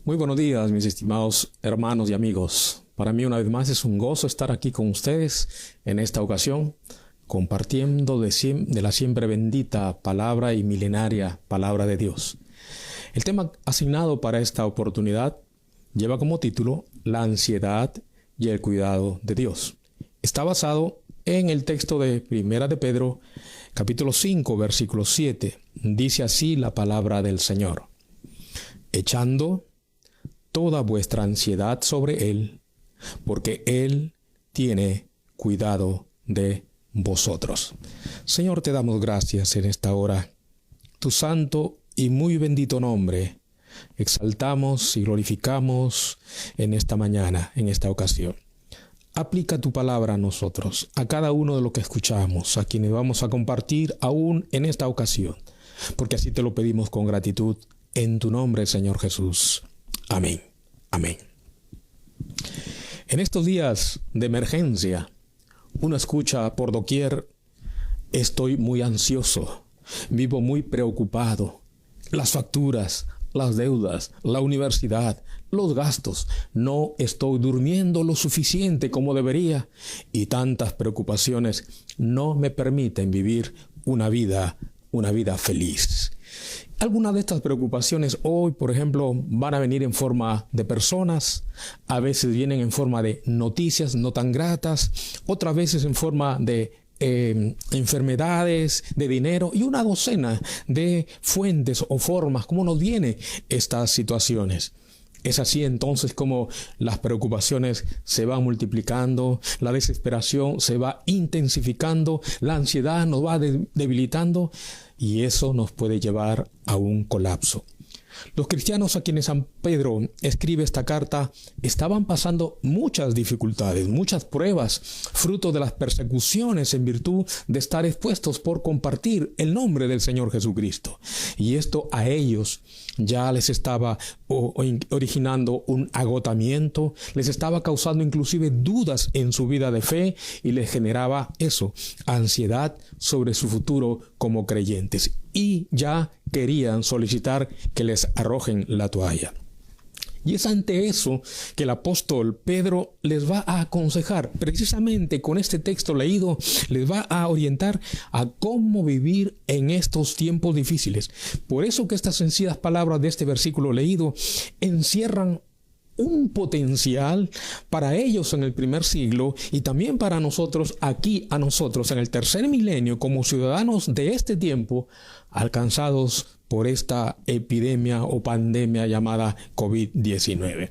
Muy buenos días, mis estimados hermanos y amigos. Para mí una vez más es un gozo estar aquí con ustedes en esta ocasión, compartiendo de la siempre bendita palabra y milenaria palabra de Dios. El tema asignado para esta oportunidad lleva como título La ansiedad y el cuidado de Dios. Está basado en el texto de Primera de Pedro, capítulo 5, versículo 7. Dice así la palabra del Señor: echando toda vuestra ansiedad sobre Él, porque Él tiene cuidado de vosotros. Señor, te damos gracias en esta hora. Tu santo y muy bendito nombre exaltamos y glorificamos en esta mañana, en esta ocasión. Aplica tu palabra a nosotros, a cada uno de los que escuchamos, a quienes vamos a compartir aún en esta ocasión, porque así te lo pedimos con gratitud en tu nombre, Señor Jesús. Amén. Amén. En estos días de emergencia, uno escucha por doquier: estoy muy ansioso, vivo muy preocupado, las facturas, las deudas, la universidad, los gastos, no estoy durmiendo lo suficiente como debería, y tantas preocupaciones no me permiten vivir una vida feliz. Algunas de estas preocupaciones hoy, por ejemplo, van a venir en forma de personas, a veces vienen en forma de noticias no tan gratas, otras veces en forma de enfermedades, de dinero y una docena de fuentes o formas como nos vienen estas situaciones. Es así entonces como las preocupaciones se van multiplicando, la desesperación se va intensificando, la ansiedad nos va debilitando y eso nos puede llevar a un colapso. Los cristianos a quienes San Pedro escribe esta carta estaban pasando muchas dificultades, muchas pruebas, fruto de las persecuciones en virtud de estar expuestos por compartir el nombre del Señor Jesucristo. Y esto a ellos ya les estaba originando un agotamiento, les estaba causando inclusive dudas en su vida de fe y les generaba eso, ansiedad sobre su futuro como creyentes. Y ya querían solicitar que les arrojen la toalla. Y es ante eso que el apóstol Pedro les va a aconsejar, precisamente con este texto leído, les va a orientar a cómo vivir en estos tiempos difíciles. Por eso que estas sencillas palabras de este versículo leído encierran un potencial para ellos en el primer siglo y también para nosotros aquí, a nosotros en el tercer milenio, como ciudadanos de este tiempo, alcanzados por esta epidemia o pandemia llamada COVID-19.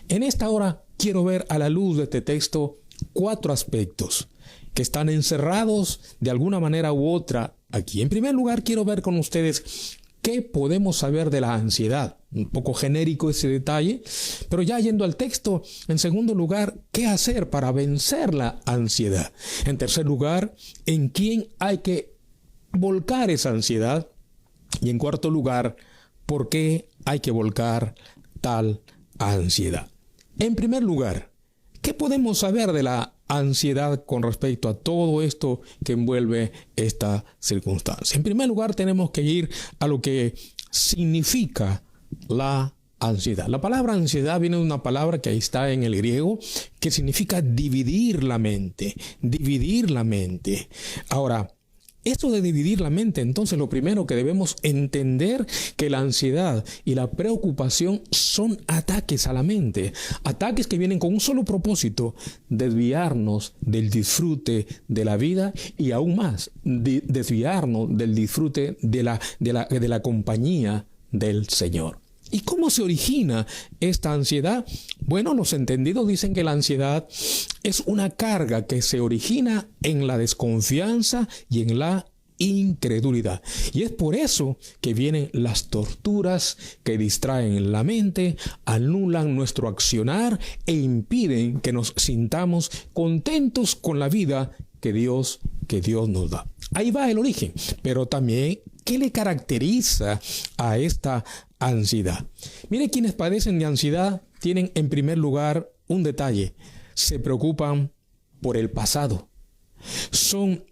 En esta hora quiero ver a la luz de este texto 4 aspectos que están encerrados de alguna manera u otra aquí. En primer lugar, quiero ver con ustedes ¿qué podemos saber de la ansiedad? Un poco genérico ese detalle, pero ya yendo al texto, en segundo lugar, ¿qué hacer para vencer la ansiedad? En tercer lugar, ¿en quién hay que volcar esa ansiedad? Y en cuarto lugar, ¿por qué hay que volcar tal ansiedad? En primer lugar, ¿qué podemos saber de la ansiedad con respecto a todo esto que envuelve esta circunstancia? En primer lugar, tenemos que ir a lo que significa la ansiedad. La palabra ansiedad viene de una palabra que ahí está en el griego, que significa dividir la mente, dividir la mente. Ahora, esto de dividir la mente, entonces lo primero que debemos entender que la ansiedad y la preocupación son ataques a la mente, ataques que vienen con un solo propósito: desviarnos del disfrute de la vida y aún más, desviarnos del disfrute de la compañía del Señor. ¿Y cómo se origina esta ansiedad? Bueno, los entendidos dicen que la ansiedad es una carga que se origina en la desconfianza y en la incredulidad. Y es por eso que vienen las torturas que distraen la mente, anulan nuestro accionar e impiden que nos sintamos contentos con la vida que Dios nos da. Ahí va el origen, pero también ¿qué le caracteriza a esta ansiedad? Mire, quienes padecen de ansiedad tienen en primer lugar un detalle: se preocupan por el pasado. Son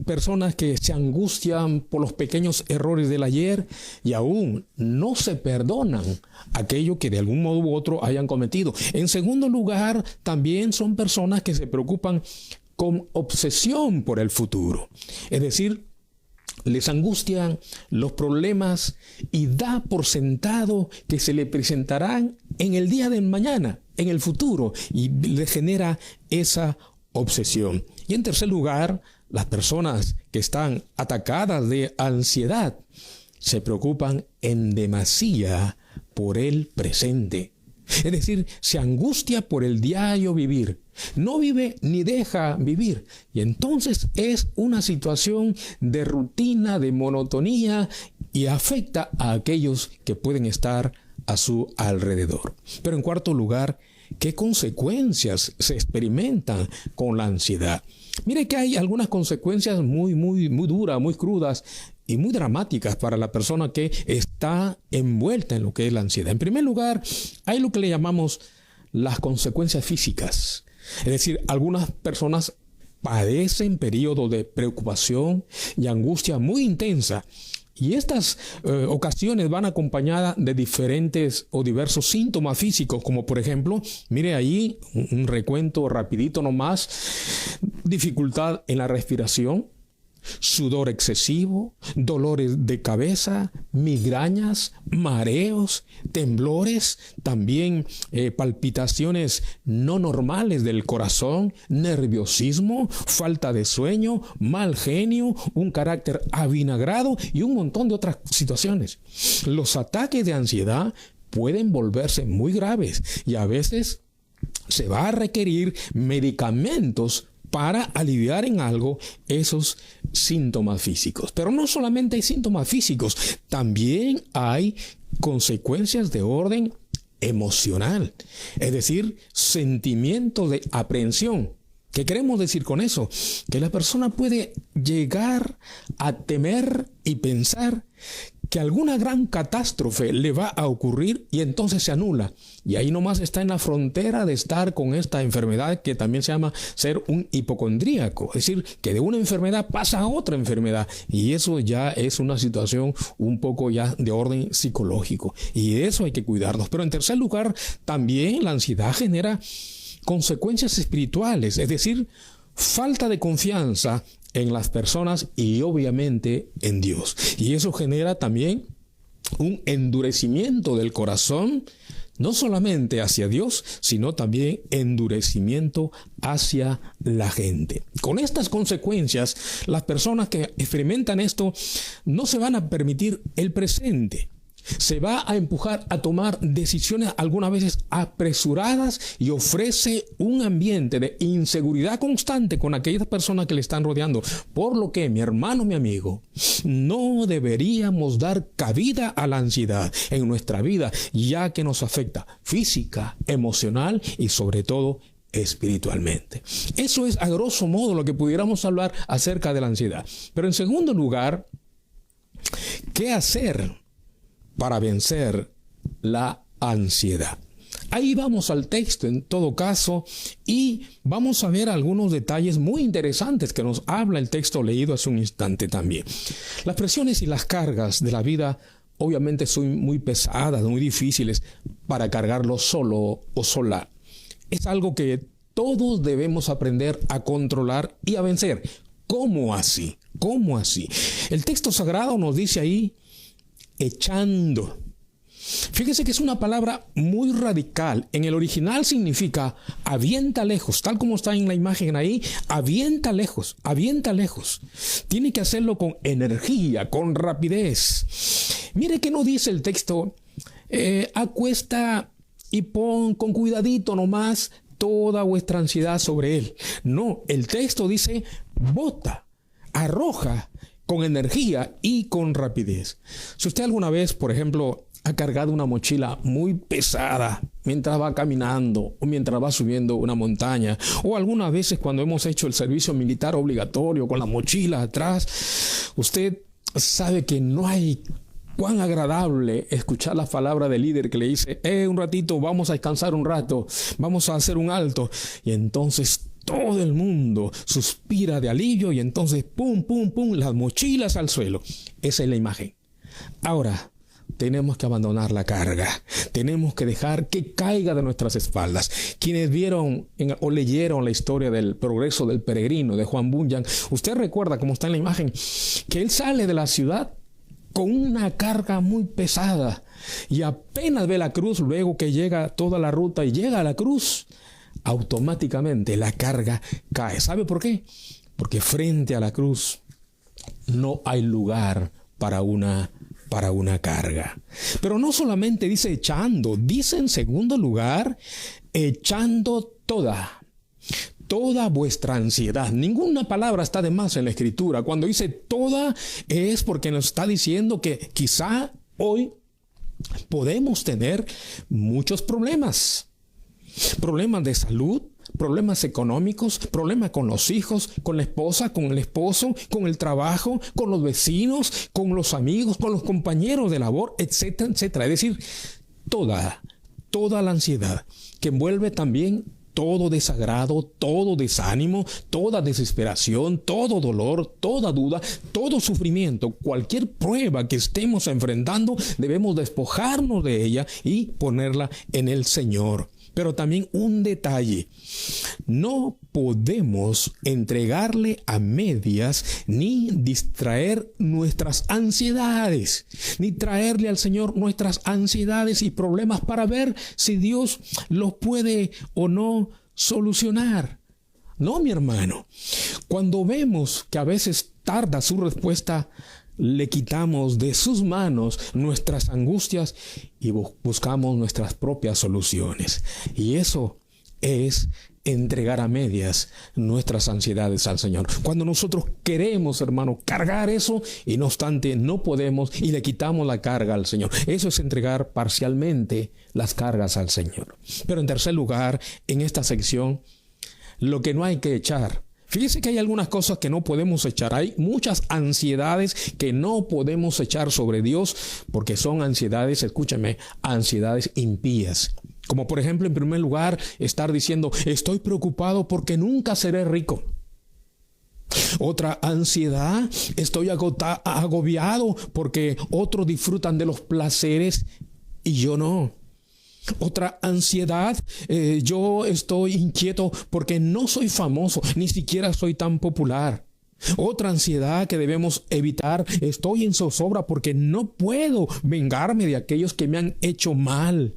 personas que se angustian por los pequeños errores del ayer y aún no se perdonan aquello que de algún modo u otro hayan cometido. En segundo lugar, también son personas que se preocupan con obsesión por el futuro. Es decir, les angustian los problemas y da por sentado que se le presentarán en el día de mañana, en el futuro, y les genera esa obsesión. Y en tercer lugar, las personas que están atacadas de ansiedad se preocupan en demasía por el presente. Es decir, se angustia por el diario vivir. No vive ni deja vivir. Y entonces es una situación de rutina, de monotonía y afecta a aquellos que pueden estar a su alrededor. Pero en cuarto lugar, ¿qué consecuencias se experimentan con la ansiedad? Mire que hay algunas consecuencias muy duras, muy crudas y muy dramáticas para la persona que está envuelta en lo que es la ansiedad. En primer lugar, hay lo que le llamamos las consecuencias físicas. Es decir, algunas personas padecen periodos de preocupación y angustia muy intensa. Y estas ocasiones van acompañadas de diferentes o diversos síntomas físicos, como por ejemplo, mire ahí un recuento rapidito nomás: dificultad en la respiración, sudor excesivo, dolores de cabeza, migrañas, mareos, temblores, también palpitaciones no normales del corazón, nerviosismo, falta de sueño, mal genio, un carácter avinagrado y un montón de otras situaciones. Los ataques de ansiedad pueden volverse muy graves y a veces se va a requerir medicamentos para aliviar en algo esos síntomas físicos. Pero no solamente hay síntomas físicos, también hay consecuencias de orden emocional, es decir, sentimientos de aprehensión. ¿Qué queremos decir con eso? Que la persona puede llegar a temer y pensar que alguna gran catástrofe le va a ocurrir y entonces se anula. Y ahí nomás está en la frontera de estar con esta enfermedad que también se llama ser un hipocondríaco. Es decir, que de una enfermedad pasa a otra enfermedad. Y eso ya es una situación un poco ya de orden psicológico. Y de eso hay que cuidarnos. Pero en tercer lugar, también la ansiedad genera consecuencias espirituales. Es decir, falta de confianza en las personas y obviamente en Dios. Y eso genera también un endurecimiento del corazón, no solamente hacia Dios, sino también endurecimiento hacia la gente. Con estas consecuencias, las personas que experimentan esto no se van a permitir el presente. Se va a empujar a tomar decisiones algunas veces apresuradas y ofrece un ambiente de inseguridad constante con aquellas personas que le están rodeando. Por lo que, mi hermano, mi amigo, no deberíamos dar cabida a la ansiedad en nuestra vida, ya que nos afecta física, emocional y sobre todo espiritualmente. Eso es a grosso modo lo que pudiéramos hablar acerca de la ansiedad. Pero en segundo lugar, ¿qué hacer para vencer la ansiedad? Ahí vamos al texto en todo caso y vamos a ver algunos detalles muy interesantes que nos habla el texto leído hace un instante también. Las presiones y las cargas de la vida obviamente son muy pesadas, muy difíciles para cargarlo solo o sola. Es algo que todos debemos aprender a controlar y a vencer. ¿Cómo así? ¿Cómo así? El texto sagrado nos dice ahí: echando. Fíjese que es una palabra muy radical. En el original significa avienta lejos, tal como está en la imagen ahí. Avienta lejos, avienta lejos. Tiene que hacerlo con energía, con rapidez. Mire que no dice el texto, acuesta y pon con cuidadito nomás toda vuestra ansiedad sobre él. No, el texto dice bota, arroja con energía y con rapidez. Si usted alguna vez, por ejemplo, ha cargado una mochila muy pesada mientras va caminando o mientras va subiendo una montaña, o algunas veces cuando hemos hecho el servicio militar obligatorio con la mochila atrás, usted sabe que no hay cuán agradable escuchar la palabra del líder que le dice: un ratito, vamos a descansar un rato, vamos a hacer un alto. Y entonces todo el mundo suspira de alivio y entonces pum, pum, pum, las mochilas al suelo. Esa es la imagen. Ahora, tenemos que abandonar la carga. Tenemos que dejar que caiga de nuestras espaldas. Quienes vieron o leyeron la historia del progreso del peregrino de Juan Bunyan, usted recuerda cómo está en la imagen, que él sale de la ciudad con una carga muy pesada y apenas ve la cruz, luego que llega toda la ruta y llega a la cruz, automáticamente la carga cae. ¿Sabe por qué? Porque frente a la cruz no hay lugar para una carga. Pero no solamente dice echando, dice en segundo lugar, echando toda vuestra ansiedad. Ninguna palabra está de más en la Escritura. Cuando dice toda, es porque nos está diciendo que quizá hoy podemos tener muchos problemas. Problemas de salud, problemas económicos, problemas con los hijos, con la esposa, con el esposo, con el trabajo, con los vecinos, con los amigos, con los compañeros de labor, etcétera, etcétera. Es decir, toda la ansiedad que envuelve también todo desagrado, todo desánimo, toda desesperación, todo dolor, toda duda, todo sufrimiento, cualquier prueba que estemos enfrentando, debemos despojarnos de ella y ponerla en el Señor. Pero también un detalle, no podemos entregarle a medias ni distraer nuestras ansiedades, ni traerle al Señor nuestras ansiedades y problemas para ver si Dios los puede o no solucionar. No, mi hermano, cuando vemos que a veces tarda su respuesta, le quitamos de sus manos nuestras angustias y buscamos nuestras propias soluciones. Y eso es entregar a medias nuestras ansiedades al Señor. Cuando nosotros queremos, hermano, cargar eso y no obstante no podemos y le quitamos la carga al Señor. Eso es entregar parcialmente las cargas al Señor. Pero en tercer lugar, en esta sección, lo que no hay que echar. Fíjese que hay algunas cosas que no podemos echar. Hay muchas ansiedades que no podemos echar sobre Dios porque son ansiedades, escúchame, ansiedades impías. Como por ejemplo, en primer lugar, estar diciendo, estoy preocupado porque nunca seré rico. Otra ansiedad, estoy agobiado porque otros disfrutan de los placeres y yo no. Otra ansiedad, yo estoy inquieto porque no soy famoso, ni siquiera soy tan popular. Otra ansiedad que debemos evitar, estoy en zozobra porque no puedo vengarme de aquellos que me han hecho mal.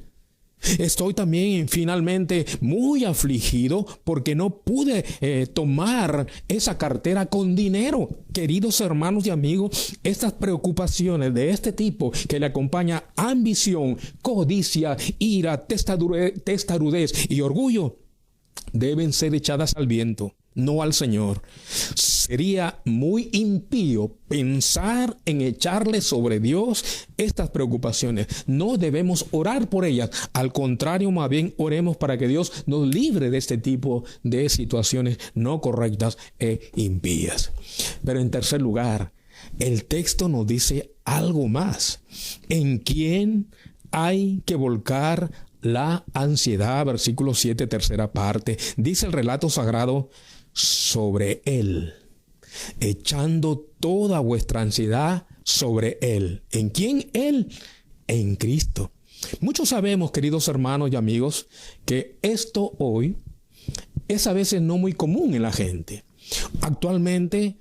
Estoy también finalmente muy afligido porque no pude tomar esa cartera con dinero. Queridos hermanos y amigos, estas preocupaciones de este tipo que le acompaña ambición, codicia, ira, testarudez y orgullo deben ser echadas al viento, no al Señor. Sería muy impío pensar en echarle sobre Dios estas preocupaciones. No debemos orar por ellas. Al contrario, más bien oremos para que Dios nos libre de este tipo de situaciones no correctas e impías. Pero en tercer lugar, el texto nos dice algo más. ¿En quién hay que volcar la ansiedad? Versículo 7, tercera parte. Dice el relato sagrado, sobre Él, echando toda vuestra ansiedad sobre Él. ¿En quién? Él, en Cristo. Muchos sabemos, queridos hermanos y amigos, que esto hoy es a veces no muy común en la gente. Actualmente,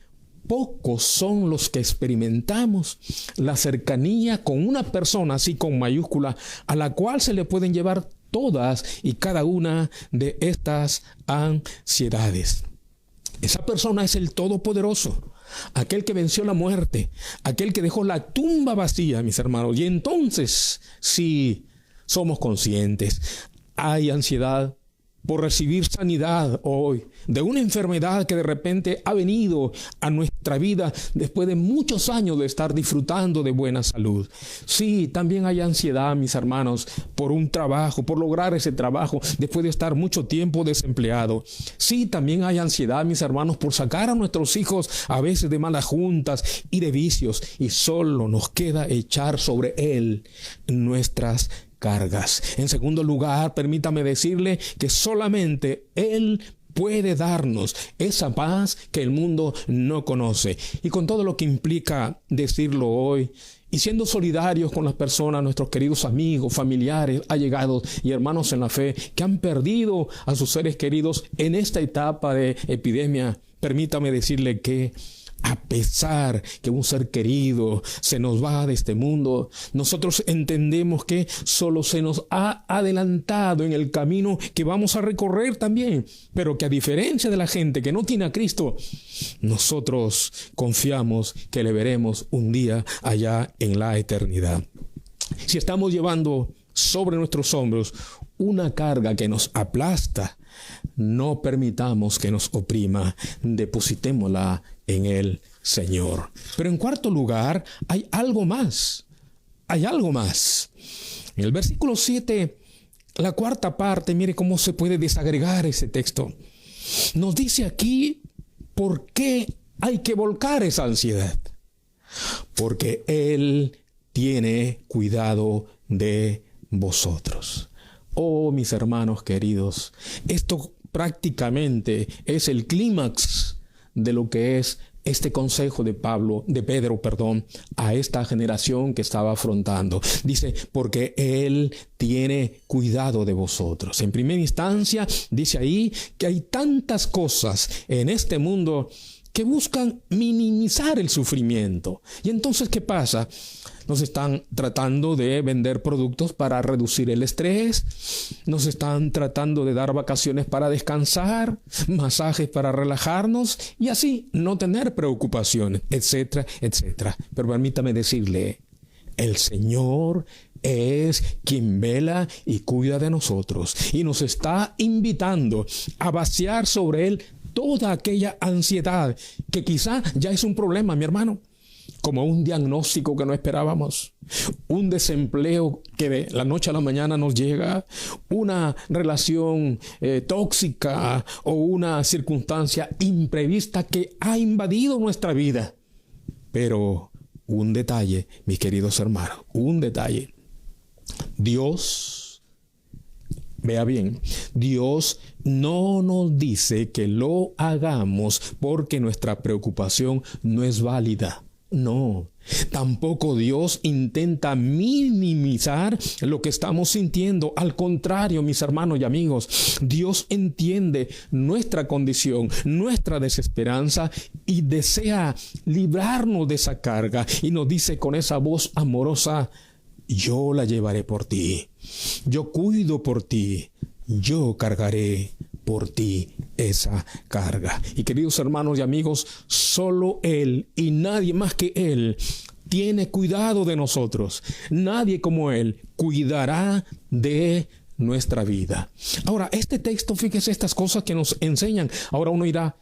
pocos son los que experimentamos la cercanía con una persona, así con mayúscula, a la cual se le pueden llevar todas y cada una de estas ansiedades. Esa persona es el Todopoderoso, aquel que venció la muerte, aquel que dejó la tumba vacía, mis hermanos. Y entonces, si somos conscientes, hay ansiedad por recibir sanidad hoy de una enfermedad que de repente ha venido a nuestra vida después de muchos años de estar disfrutando de buena salud. Sí, también hay ansiedad, mis hermanos, por un trabajo, por lograr ese trabajo después de estar mucho tiempo desempleado. Sí, también hay ansiedad, mis hermanos, por sacar a nuestros hijos a veces de malas juntas y de vicios, y solo nos queda echar sobre Él nuestras cargas. En segundo lugar, permítame decirle que solamente Él puede darnos esa paz que el mundo no conoce. Y con todo lo que implica decirlo hoy, y siendo solidarios con las personas, nuestros queridos amigos, familiares, allegados y hermanos en la fe, que han perdido a sus seres queridos en esta etapa de epidemia, permítame decirle que a pesar que un ser querido se nos va de este mundo, nosotros entendemos que solo se nos ha adelantado en el camino que vamos a recorrer también, pero que a diferencia de la gente que no tiene a Cristo, nosotros confiamos que le veremos un día allá en la eternidad. Si estamos llevando sobre nuestros hombros una carga que nos aplasta, no permitamos que nos oprima, depositémosla en el Señor. Pero en cuarto lugar, hay algo más. Hay algo más. En el versículo 7, la cuarta parte, mire cómo se puede desagregar ese texto. Nos dice aquí por qué hay que volcar esa ansiedad. Porque Él tiene cuidado de vosotros. Oh, mis hermanos queridos, esto prácticamente es el clímax de lo que es este consejo de Pedro, a esta generación que estaba afrontando. Dice, porque Él tiene cuidado de vosotros. En primera instancia, dice ahí que hay tantas cosas en este mundo que buscan minimizar el sufrimiento. Y entonces, ¿qué pasa? Nos están tratando de vender productos para reducir el estrés, nos están tratando de dar vacaciones para descansar, masajes para relajarnos y así no tener preocupaciones, etcétera, etcétera. Pero permítame decirle, el Señor es quien vela y cuida de nosotros y nos está invitando a vaciar sobre Él toda aquella ansiedad que quizá ya es un problema, mi hermano. Como un diagnóstico que no esperábamos, un desempleo que de la noche a la mañana nos llega, una relación tóxica o una circunstancia imprevista que ha invadido nuestra vida. Pero un detalle, mis queridos hermanos, un detalle. Dios, vea bien, Dios no nos dice que lo hagamos porque nuestra preocupación no es válida. No, tampoco Dios intenta minimizar lo que estamos sintiendo. Al contrario, mis hermanos y amigos, Dios entiende nuestra condición, nuestra desesperanza y desea librarnos de esa carga. Y nos dice con esa voz amorosa, yo la llevaré por ti, yo cuido por ti, yo cargaré por ti esa carga. Y queridos hermanos y amigos, solo Él y nadie más que Él tiene cuidado de nosotros. Nadie como Él cuidará de nuestra vida. Ahora, este texto, fíjese estas cosas que nos enseñan. Ahora uno dirá,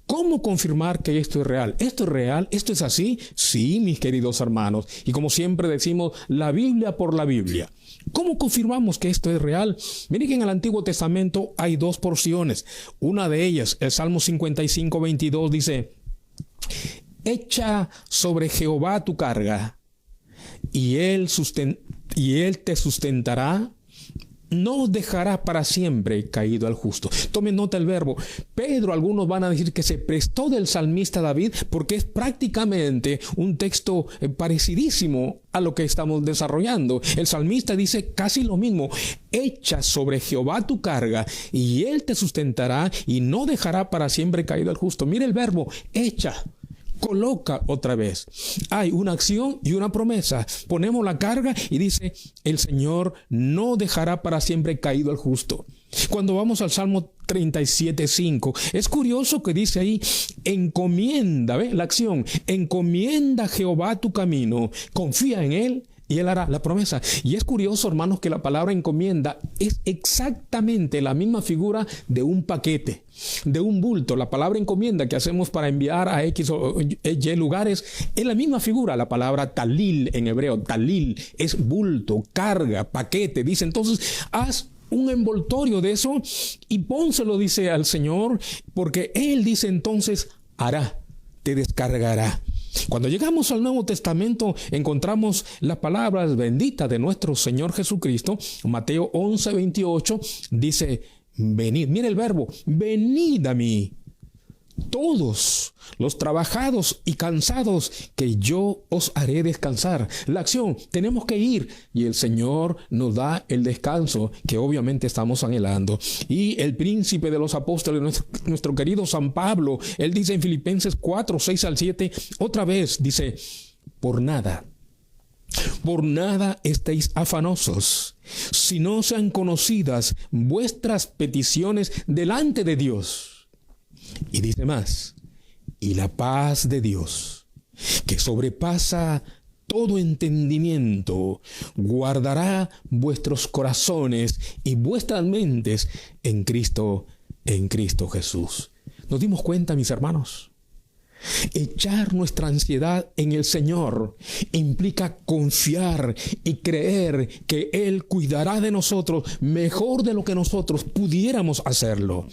¿cómo confirmar que esto es real? ¿Esto es real? ¿Esto es así? Sí, mis queridos hermanos. Y como siempre decimos, la Biblia por la Biblia. ¿Cómo confirmamos que esto es real? Miren que en el Antiguo Testamento hay dos porciones. Una de ellas, el Salmo 55, 22, dice, echa sobre Jehová tu carga, y él te sustentará, no dejará para siempre caído al justo. Tomen nota del verbo. Pedro, algunos van a decir que se prestó del salmista David porque es prácticamente un texto parecidísimo a lo que estamos desarrollando. El salmista dice casi lo mismo. Echa sobre Jehová tu carga y Él te sustentará y no dejará para siempre caído al justo. Mire el verbo, echa. Coloca otra vez. Hay una acción y una promesa. Ponemos la carga y dice, el Señor no dejará para siempre caído al justo. Cuando vamos al Salmo 37:5, es curioso que dice ahí, encomienda, ¿ve? La acción, encomienda a Jehová tu camino, confía en Él y Él hará la promesa. Y es curioso, hermanos, que la palabra encomienda es exactamente la misma figura de un paquete, de un bulto. La palabra encomienda que hacemos para enviar a X o Y lugares es la misma figura. La palabra talil en hebreo, talil, es bulto, carga, paquete. Dice, entonces, haz un envoltorio de eso y pónselo, dice al Señor, porque Él dice entonces, hará, te descargará. Cuando llegamos al Nuevo Testamento encontramos las palabras benditas de nuestro Señor Jesucristo. Mateo 11:28 dice, venid. Mira el verbo, venid a mí, todos los trabajados y cansados, que yo os haré descansar. La acción, tenemos que ir, y el Señor nos da el descanso que obviamente estamos anhelando. Y el príncipe de los apóstoles, nuestro querido San Pablo, él dice en Filipenses 4, 6 al 7, otra vez dice, por nada estéis afanosos, si no sean conocidas vuestras peticiones delante de Dios. Y dice más, y la paz de Dios, que sobrepasa todo entendimiento, guardará vuestros corazones y vuestras mentes en Cristo Jesús. ¿Nos dimos cuenta, mis hermanos? Echar nuestra ansiedad en el Señor implica confiar y creer que Él cuidará de nosotros mejor de lo que nosotros pudiéramos hacerlo.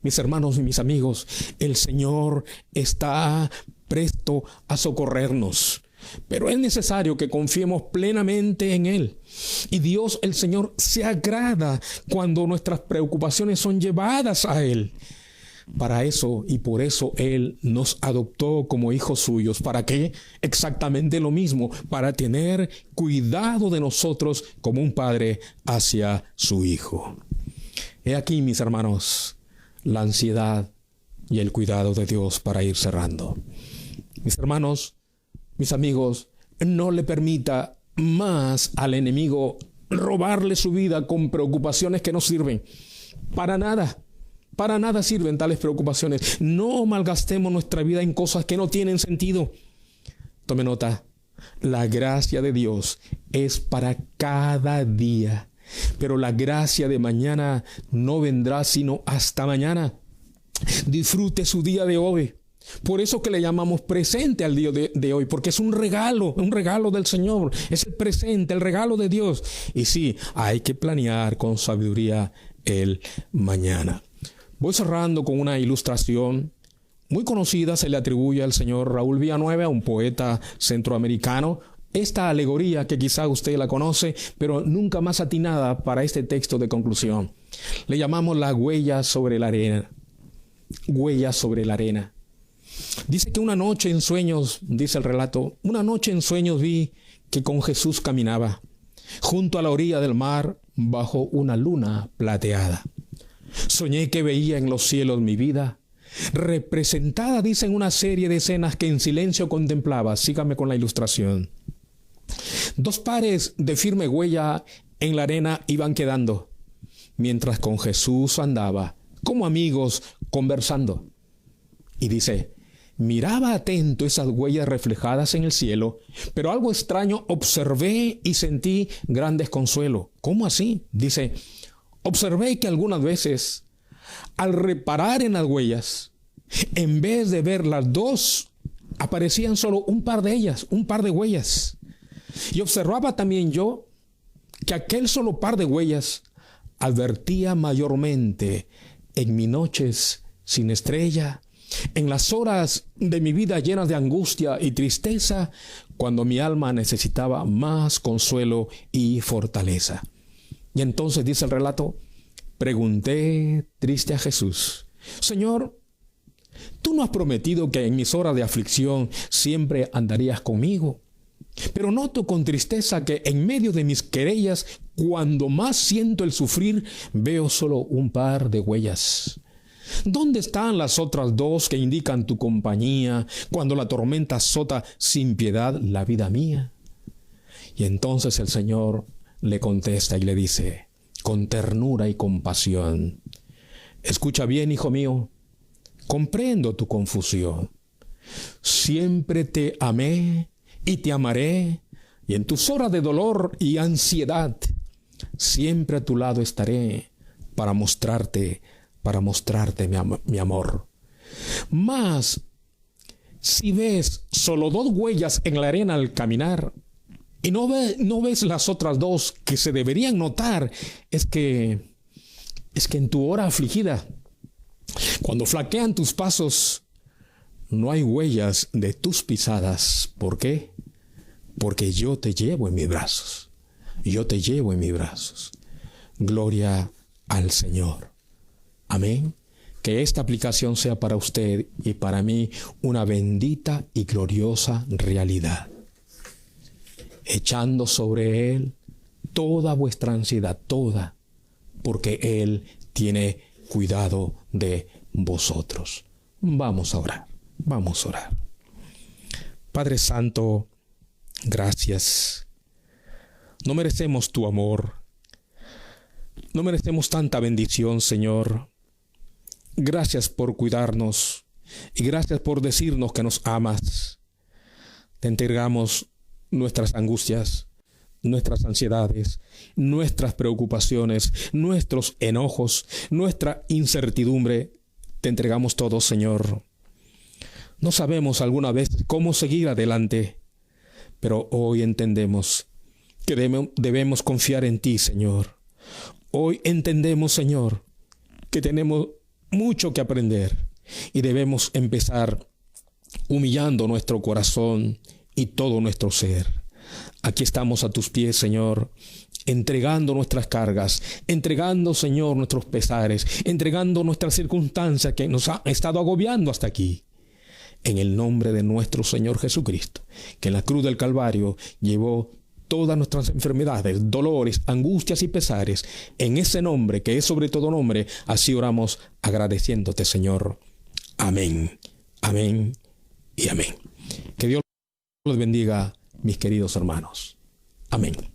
Mis hermanos y mis amigos, el Señor está presto a socorrernos, pero es necesario que confiemos plenamente en Él. Y Dios, el Señor, se agrada cuando nuestras preocupaciones son llevadas a Él. Para eso y por eso Él nos adoptó como hijos suyos. ¿Para qué? Exactamente lo mismo, para tener cuidado de nosotros como un padre hacia su hijo. He aquí, mis hermanos, la ansiedad y el cuidado de Dios para ir cerrando. Mis hermanos, mis amigos, no le permita más al enemigo robarle su vida con preocupaciones que no sirven. Para nada sirven tales preocupaciones. No malgastemos nuestra vida en cosas que no tienen sentido. Tome nota, la gracia de Dios es para cada día. Pero la gracia de mañana no vendrá sino hasta mañana. Disfrute su día de hoy. Por eso que le llamamos presente al día de hoy, porque es un regalo del Señor. Es el presente, el regalo de Dios. Y sí, hay que planear con sabiduría el mañana. Voy cerrando con una ilustración muy conocida, se le atribuye al señor Raúl Villanueva, un poeta centroamericano. Esta alegoría que quizá usted la conoce, pero nunca más atinada para este texto de conclusión. Le llamamos la huella sobre la arena. Huella sobre la arena. Dice que una noche en sueños, dice el relato, una noche en sueños vi que con Jesús caminaba junto a la orilla del mar bajo una luna plateada. Soñé que veía en los cielos mi vida, representada, dice, en una serie de escenas que en silencio contemplaba. Sígame con la ilustración. Dos pares de firme huella en la arena iban quedando, mientras con Jesús andaba, como amigos conversando. Y dice, miraba atento esas huellas reflejadas en el cielo, pero algo extraño observé y sentí gran desconsuelo. ¿Cómo así? Dice, observé que algunas veces, al reparar en las huellas, en vez de ver las dos, aparecían solo un par de ellas, un par de huellas. Y observaba también yo que aquel solo par de huellas advertía mayormente en mis noches sin estrella, en las horas de mi vida llenas de angustia y tristeza, cuando mi alma necesitaba más consuelo y fortaleza. Y entonces, dice el relato, pregunté triste a Jesús, Señor, tú no has prometido que en mis horas de aflicción siempre andarías conmigo. Pero noto con tristeza que en medio de mis querellas, cuando más siento el sufrir, veo solo un par de huellas. ¿Dónde están las otras dos que indican tu compañía cuando la tormenta azota sin piedad la vida mía? Y entonces el Señor le contesta y le dice, con ternura y compasión, escucha bien, hijo mío, comprendo tu confusión. Siempre te amé y te amaré, y en tus horas de dolor y ansiedad, siempre a tu lado estaré para mostrarte mi amor. Mas, si ves solo dos huellas en la arena al caminar, y no ves las otras dos que se deberían notar, es que en tu hora afligida, cuando flaquean tus pasos, no hay huellas de tus pisadas. ¿Por qué? Porque yo te llevo en mis brazos. Yo te llevo en mis brazos. Gloria al Señor. Amén. Que esta aplicación sea para usted y para mí una bendita y gloriosa realidad. Echando sobre Él toda vuestra ansiedad, toda, porque Él tiene cuidado de vosotros. Vamos a orar, vamos a orar. Padre Santo, gracias. No merecemos tu amor. No merecemos tanta bendición, Señor. Gracias por cuidarnos y gracias por decirnos que nos amas. Te entregamos nuestras angustias, nuestras ansiedades, nuestras preocupaciones, nuestros enojos, nuestra incertidumbre. Te entregamos todo, Señor. No sabemos alguna vez cómo seguir adelante, pero hoy entendemos que debemos confiar en ti, Señor. Hoy entendemos, Señor, que tenemos mucho que aprender y debemos empezar humillando nuestro corazón y todo nuestro ser. Aquí estamos a tus pies, Señor, entregando nuestras cargas, entregando, Señor, nuestros pesares, entregando nuestras circunstancias que nos han estado agobiando hasta aquí. En el nombre de nuestro Señor Jesucristo, que en la cruz del Calvario llevó todas nuestras enfermedades, dolores, angustias y pesares, en ese nombre que es sobre todo nombre, así oramos agradeciéndote, Señor. Amén, amén y amén. Que Dios los bendiga, mis queridos hermanos. Amén.